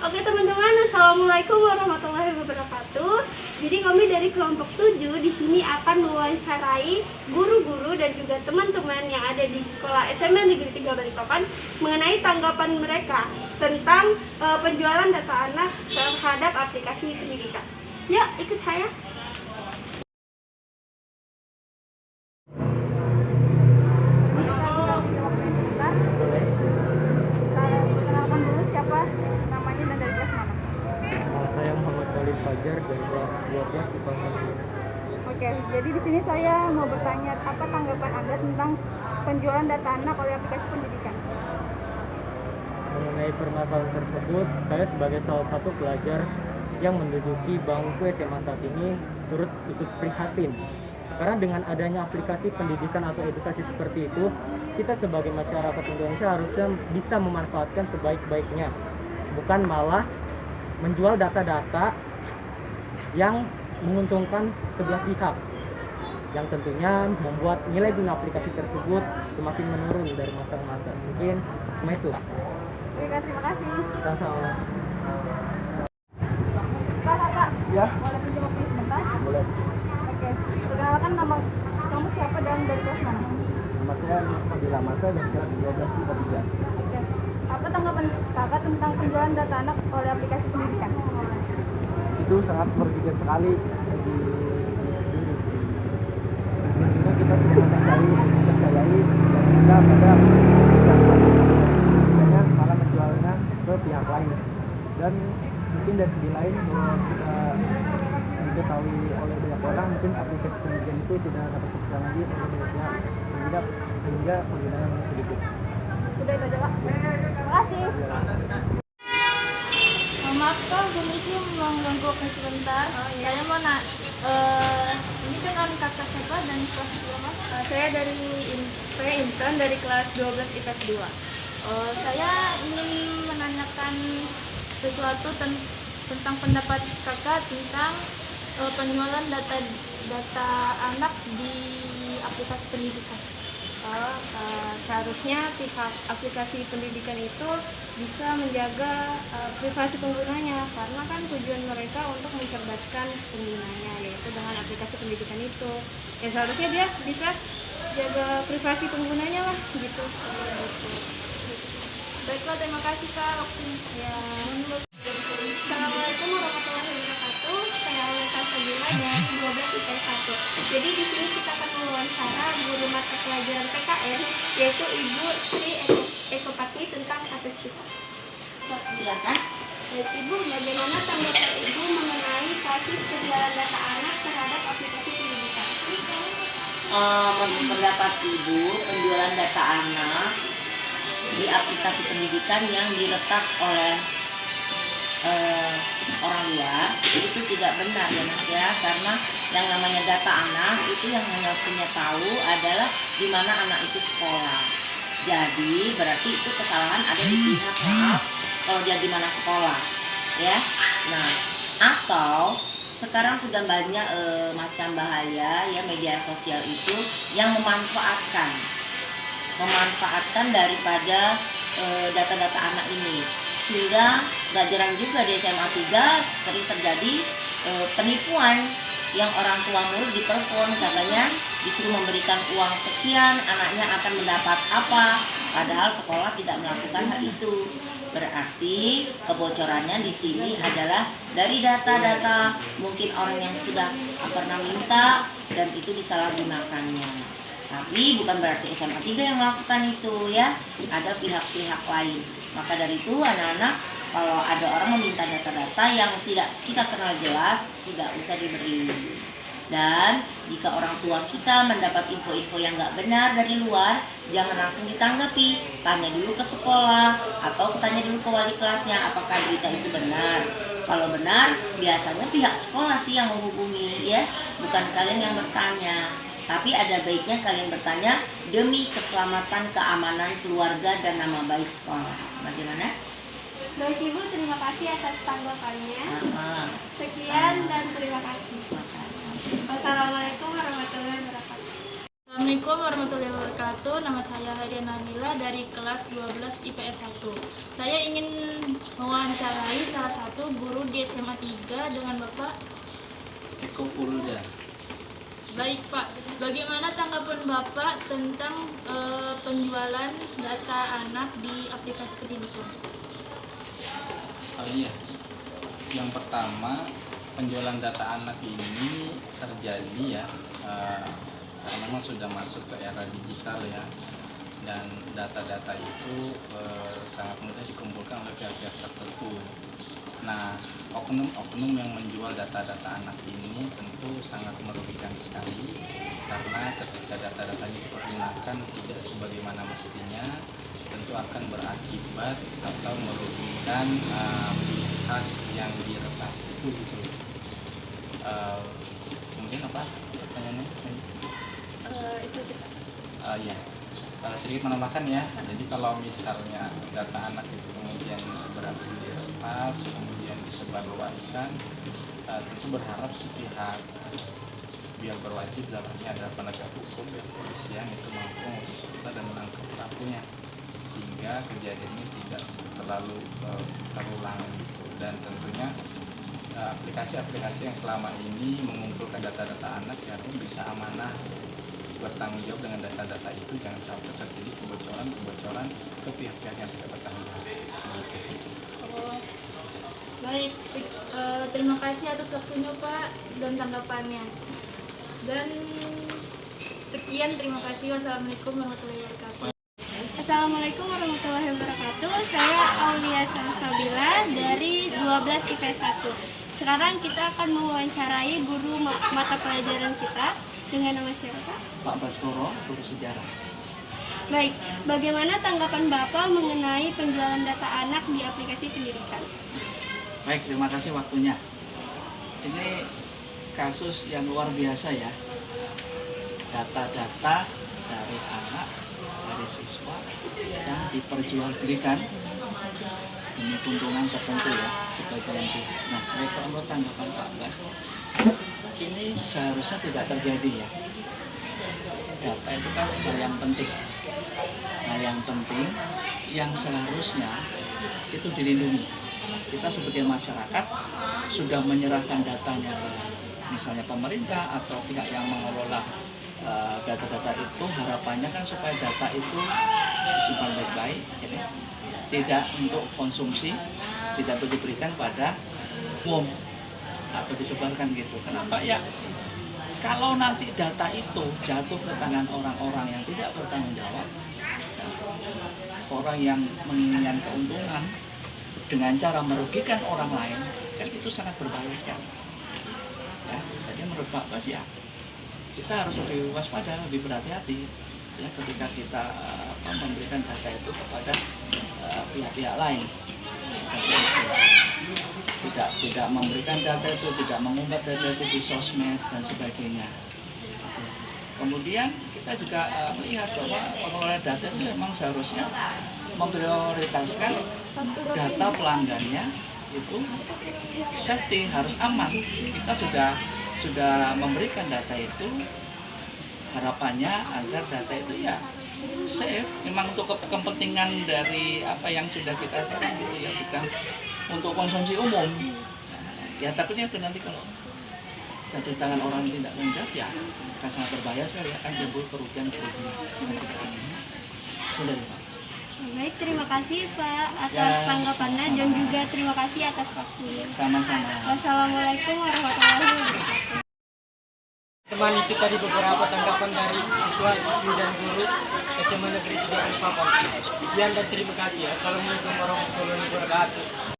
Oke teman-teman, assalamualaikum warahmatullahi wabarakatuh. Jadi kami dari kelompok 7 di sini akan mewawancarai guru-guru dan juga teman-teman yang ada di sekolah SMA Negeri 3 Balikpapan mengenai tanggapan mereka tentang penjualan data anak terhadap aplikasi pendidikan. Yuk, ikut saya. Fajar dari kelas 12 IPA 1. Oke, jadi di sini saya mau bertanya apa tanggapan Anda tentang penjualan data anak oleh aplikasi pendidikan? Mengenai permasalahan tersebut, saya sebagai salah satu pelajar yang menduduki bangku SMA saat ini turut ikut prihatin. Karena dengan adanya aplikasi pendidikan atau edukasi seperti itu, kita sebagai masyarakat Indonesia harusnya bisa memanfaatkan sebaik-baiknya, bukan malah menjual data-data yang menguntungkan sebelah pihak, yang tentunya membuat nilai guna aplikasi tersebut semakin menurun dari masa ke masa. Mungkin cuma itu. Terima kasih. Sama-sama. Kak, Ya. boleh pinjam waktu sebentar? Boleh. Oke, perkenalkan nama kamu siapa dan dari kelas mana? Nama saya Fadila Masa dan kelas 12 IPA 3. Oke, apa tanggapan kakak tentang penjualan data anak oleh aplikasi pendidikan? Itu sangat merugikan sekali bagi diri. Tentunya kita sudah mempercayai dan kita pada malah menjualnya ke pihak lain. Dan mungkin dari segi lain bahwa kita diketahui oleh banyak orang, mungkin aplikasi pendidikan itu tidak dapat berjalan lagi oleh banyak pihak sehingga penggunaannya sedikit. Sudah itu aja, Kak. Terima kasih. Maaf Kak, permisi mengganggu waktu sebentar. Saya mau ini dengan kakak siapa dan kelas berapa? Saya Intan dari kelas 12 IPS 2. Saya ingin menanyakan sesuatu tentang pendapat kakak tentang penjualan data anak di aplikasi pendidikan. Seharusnya pihak aplikasi pendidikan itu bisa menjaga privasi penggunanya, karena kan tujuan mereka untuk mencerdaskan penggunanya, yaitu dengan aplikasi pendidikan itu. Ya seharusnya dia bisa jaga privasi penggunanya lah gitu. Baiklah, terima kasih Kak waktunya. Ya. Assalamualaikum warahmatullahi wabarakatuh. Saya Alisa Sabila dari 12 IPS 1. Jadi di sini kita akan mewawancara guru mata pelajaran PKN, yaitu Ibu Sri Ekopati tentang kasistika. Silakan. Baik Ibu, bagaimana tanggapan Ibu mengenai kasus penjualan data anak terhadap aplikasi pendidikan? Menurut pendapat Ibu, penjualan data anak di aplikasi pendidikan yang diretas oleh orang luar itu tidak benar ya Mas ya, karena yang namanya data anak itu yang hanya punya tahu adalah di mana anak itu sekolah. Jadi berarti itu kesalahan ada di pihak maaf kalau dia di mana sekolah ya. Nah, atau sekarang sudah banyak macam bahaya ya media sosial itu yang memanfaatkan daripada data-data anak ini, sehingga gak jarang juga di SMA 3 sering terjadi penipuan yang orang tua murid ditelepon, katanya disuruh memberikan uang sekian, anaknya akan mendapat apa, padahal sekolah tidak melakukan hal itu. Berarti kebocorannya di sini adalah dari data-data mungkin orang yang sudah pernah minta dan itu disalahgunakannya. Tapi bukan berarti SMA 3 yang melakukan itu ya, ada pihak-pihak lain. Maka dari itu anak-anak, kalau ada orang meminta data-data yang tidak kita kenal jelas, tidak usah diberi. Dan jika orang tua kita mendapat info-info yang nggak benar dari luar, jangan langsung ditanggapi. Tanya dulu ke sekolah atau tanya dulu ke wali kelasnya apakah berita itu benar. Kalau benar, biasanya pihak sekolah sih yang menghubungi ya, bukan kalian yang bertanya. Tapi ada baiknya kalian bertanya demi keselamatan, keamanan keluarga dan nama baik sekolah. Bagaimana? Baik Ibu, terima kasih atas tanggapannya. Sekian Sama. dan terima kasih. Wassalamualaikum warahmatullahi wabarakatuh. Assalamualaikum warahmatullahi wabarakatuh. Nama saya Hadiah Nabila dari kelas 12 IPS 1. Saya ingin mewawancarai salah satu guru di SMA 3 dengan Bapak Eko Purulda. Baik Pak, bagaimana tanggapan Bapak tentang penjualan data anak di aplikasi pendidikan? Oh iya, yang pertama penjualan data anak ini terjadi ya karena memang sudah masuk ke era digital ya, dan data-data itu sangat mudah dikumpulkan oleh pihak-pihak tertentu. Nah, oknum-oknum yang menjual data-data anak ini tentu sangat merugikan sekali, karena ketika data-datanya dipergunakan tidak sebagaimana mestinya, tentu akan berakibat atau merugikan pihak yang diretas itu gitu. Kemudian apa pertanyaannya? Ya, sedikit menambahkan ya. Jadi kalau misalnya data anak itu kemudian berhasil diretas, kemudian disebarluaskan, tentu berharap si pihak biar berwajib dalamnya adalah penegak hukum dan kepolisian itu mampu mengusut dan menangkap pelakunya, sehingga kejadian ini tidak terlalu terulang gitu. Dan tentunya aplikasi-aplikasi yang selama ini mengumpulkan data-data anak ya bisa amanah bertanggung jawab dengan data-data itu, jangan sampai terjadi kebocoran ke pihak-pihak yang tidak bertanggung jawab. Baik, terima kasih atas waktunya Pak dan tanggapannya. Dan sekian, terima kasih. Wassalamualaikum warahmatullahi wabarakatuh. Assalamualaikum warahmatullahi wabarakatuh. Saya Aulia Salsabila dari 12 IPS 1. Sekarang kita akan mewawancarai guru mata pelajaran kita. Dengan nama siapa, Pak? Pak Baskoro, guru sejarah. Baik, bagaimana tanggapan Bapak mengenai penjualan data anak di aplikasi pendidikan? Baik, terima kasih waktunya. Ini kasus yang luar biasa ya. Data-data dari anak, dari siswa yang diperjualbelikan demi keuntungan tertentu ya, sebagian pihak. Nah, mereka menurut tanggapan Pak Bas, ini seharusnya tidak terjadi ya. Data itu kan hal yang penting. Nah, yang penting yang seharusnya itu dilindungi. Kita sebagai masyarakat sudah menyerahkan datanya ke misalnya pemerintah atau pihak yang mengelola data-data itu, harapannya kan supaya data itu disimpan baik-baik, ya, tidak untuk konsumsi, tidak untuk diberikan pada umum atau disebarkan gitu. Kenapa ya? Kalau nanti data itu jatuh ke tangan orang-orang yang tidak bertanggung jawab, ya, orang yang menginginkan keuntungan dengan cara merugikan orang lain, kan itu sangat berbahaya sekali. Ya, jadi menurut Pak Bas ya, kita harus lebih waspada, lebih berhati-hati ya ketika kita memberikan data itu kepada pihak-pihak lain. Seperti itu. Tidak memberikan data itu, tidak mengumbar data itu di sosmed dan sebagainya. Kemudian kita juga melihat bahwa pengelola data itu memang seharusnya memprioritaskan data pelanggannya itu safety, harus aman. Kita sudah memberikan data itu, harapannya agar data itu ya safe, memang untuk kepentingan dari apa yang sudah kita share gitu ya, bukan untuk konsumsi umum. Ya takutnya itu nanti kalau jatuh tangan orang yang tidak menjawab ya akan sangat berbahaya sekali, akan timbul kerugian-kerugian. Sudah Pak. Baik, terima kasih Pak atas tanggapannya dan juga terima kasih atas waktunya. Sama-sama. Wassalamualaikum warahmatullahi wabarakatuh. Teman, itu tadi beberapa tanggapan dari siswa-siswi dan guru SMA Negeri 3 Balikpapan. Sekian dan terima kasih. Assalamualaikum warahmatullahi wabarakatuh.